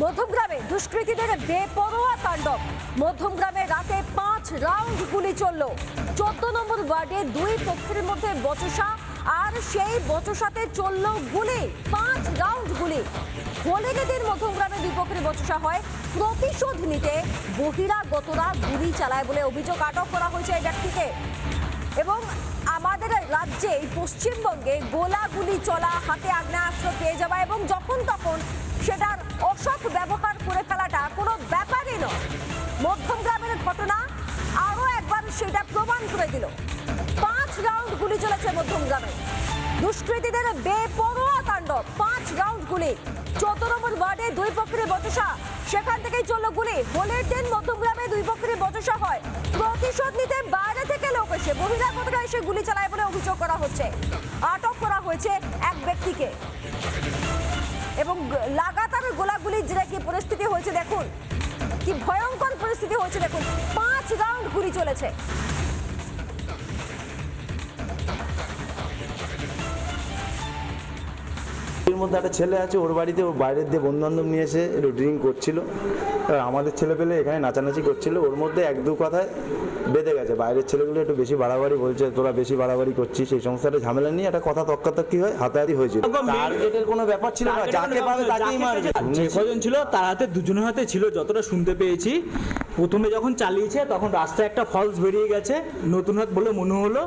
মধ্যমগ্রামে দুষ্কৃতীদের বেপরোয়া তাণ্ডব। মধ্যমগ্রামে রাতে 5 রাউন্ড গুলি চলল। 14 নম্বর ওয়ার্ডে দুই পক্ষের মধ্যে বচসা, আর সেই বচসাতে চলল গুলি। 5 রাউন্ড গুলি। হোলিডে দিন মধ্যমগ্রামে দুই পক্ষের বচসা হয়। প্রতিশোধ নিতে বহিরাগতরা গুলি চালায় বলে অভিযোগ। আটক করা হয়েছে এই ব্যক্তিকে। এবং আমাদের রাজ্যে পশ্চিমবঙ্গে গোলাগুলি চলা, হাতে আগ্নেয়াস্ত্র পেয়ে যাওয়া এবং যখন তখন সেটার অসৎ ব্যবহার করে ফেলাটা কোনো ব্যাপারই নয়। মধ্যমগ্রামের ঘটনা আরো একবার সেটা প্রমাণ করে দিল। 5 রাউন্ড গুলি চলেছে মধ্যমগ্রামে। দুষ্কৃতীদের বেপরোয়া তাণ্ডব। 5 রাউন্ড গুলি। 14 নম্বর ওয়ার্ডে দুই পক্ষের বচসা, সেখান থেকেই চলল গুলি। হোলির দিন মধ্যমগ্রামে দুই পক্ষের বচসা হয়। প্রতিশোধ নিতে বাইরে থেকে লোক এসে, বহিরাগতরা এসে গুলি চালায় বলে অভিযোগ করা হচ্ছে। আটক করা হয়েছে এক ব্যক্তিকে। এবং লাগাতার গোলাগুলির যে কি পরিস্থিতি হয়েছে দেখুন, কি ভয়ঙ্কর পরিস্থিতি হয়েছে দেখুন। 5 রাউন্ড গুলি চলেছে। এর মধ্যে একটা ছেলে আছে, ওর বাড়িতে ওর বাইরের দিয়ে বন্ধু বান্ধব নিয়ে এসে একটু ড্রিঙ্ক করছিল। আমাদের ছেলে পেলে এখানে নাচানাচি করছিল, ওর মধ্যে এক দু কথায় বেঁধে গেছে। বাইরের ছেলেগুলো একটু বেশি বাড়াবাড়ি বলছে, তোরা বেশি বাড়াবাড়ি করছিস। সেই সমস্ত একটা ঝামেলা নিয়ে একটা কথা তক্কাতক্কি হয়, হাতাহাতি হয়েছিল। টার্গেটের কোনো ব্যাপার ছিল না, যাকে পাবে তাকেই মারবে। যে কজন ছিল তার হাতে, দুজনের হাতে ছিল যতটা শুনতে পেয়েছি। প্রথমে যখন চালিয়েছে তখন রাস্তায় একটা ফলস বেরিয়ে গেছে, নতুন হাত বলে মনে হলো।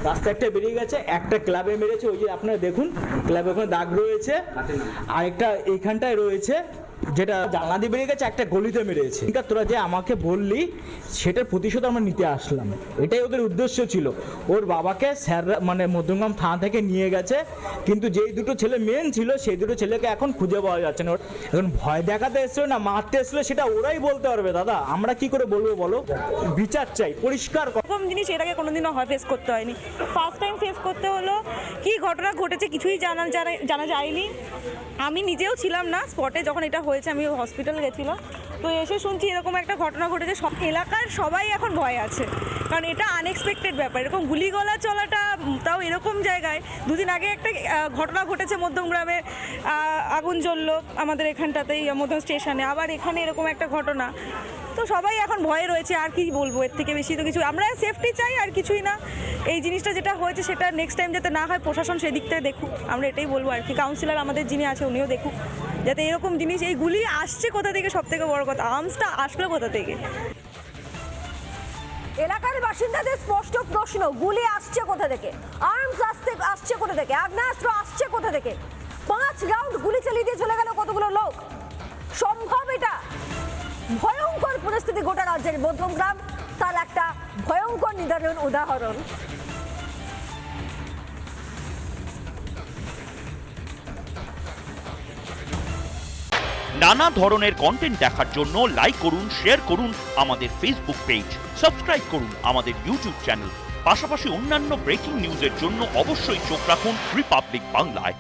রাস্তায় একটা বেরিয়ে গেছে, একটা ক্লাবে মেরেছে, ওই যে আপনারা দেখুন ক্লাবে ওখানে দাগ রয়েছে, আরেকটা এইখানটায় রয়েছে যেটা জানলা দিয়ে বেরিয়ে গেছে, একটা গলিতে মেরেছে। তোরা যে আমাকে বললি সেটার প্রতিশোধ আমরা নিতে আসলাম, এটাই ওদের উদ্দেশ্য ছিল। ওর বাবাকে স্যার মানে মধ্যমগ্রাম থানা থেকে নিয়ে গেছে, কিন্তু যেই দুটো ছেলে মেন ছিল সেই দুটো ছেলেকে এখন খুঁজে পাওয়া যাচ্ছে না। এখন ভয় দেখাতে এসেছিল না মারতে এসেছিল সেটা ওরাই বলতে পারবে। দাদা আমরা কি করে বলবো বলো? বিচার চাই পরিষ্কার। এরকম জিনিস এর আগে কোনোদিনও ফেস করতে হয়নি, ফার্স্ট টাইম ফেস করতে হলো। কি ঘটনা ঘটেছে কিছুই জানা যায়নি। আমি নিজেও ছিলাম না স্পটে যখন এটা হয়েছে, আমি হসপিটাল গেছিলাম। তো এসে শুনছি এরকম একটা ঘটনা ঘটেছে। সব এলাকার সবাই এখন ভয় আছে, কারণ এটা আনএক্সপেক্টেড ব্যাপার। এরকম গুলিগোলা চলাটা, তাও এরকম জায়গায়। দুদিন আগে একটা ঘটনা ঘটেছে মধ্যমগ্রামে, আগুন জ্বললো আমাদের এখানটাতেই মধ্যম স্টেশনে। আবার এখানে এরকম একটা ঘটনা। তো সবাই এখন ভয়ে রয়েছে। আর কি বলবো, এর থেকে বেশি তো কিছু। আমরা সেফটি চাই, আর কিছুই না। এই জিনিসটা যেটা হয়েছে সেটা নেক্সট টাইম যাতে না হয়, প্রশাসন সেদিক থেকে দেখুক, আমরা এটাই বলবো আর কি। কাউন্সিলর আমাদের যিনি আছে উনিও দেখুক, যাতে এরকম জিনিস, এই গুলি আসছে কোথা থেকে, সব থেকে বড় কথা আর্মসটা আসলো কোথা থেকে। এলাকার বাসিন্দাদের স্পষ্ট প্রশ্ন, গুলি আসছে কোথা থেকে, আর্মস আসছে কোথা থেকে, আগ্নেয়াস্ত্র আসছে কোথা থেকে? 5 রাউন্ড গুলি চালিয়ে দিয়ে চলে গেল কতগুলো লোক। সম্ভব এটা? ভয়ঙ্কর পরিস্থিতি গোটা রাজ্যের। মধ্যমগ্রাম তার একটা ভয়ঙ্কর উদাহরণ। নানা ধরনের কন্টেন্ট দেখার জন্য লাইক করুন, শেয়ার করুন আমাদের ফেসবুক পেজ, সাবস্ক্রাইব করুন আমাদের ইউটিউব চ্যানেল। পাশাপাশি অন্যান্য ব্রেকিং নিউজের জন্য অবশ্যই চোখ রাখুন রিপাবলিক বাংলায়।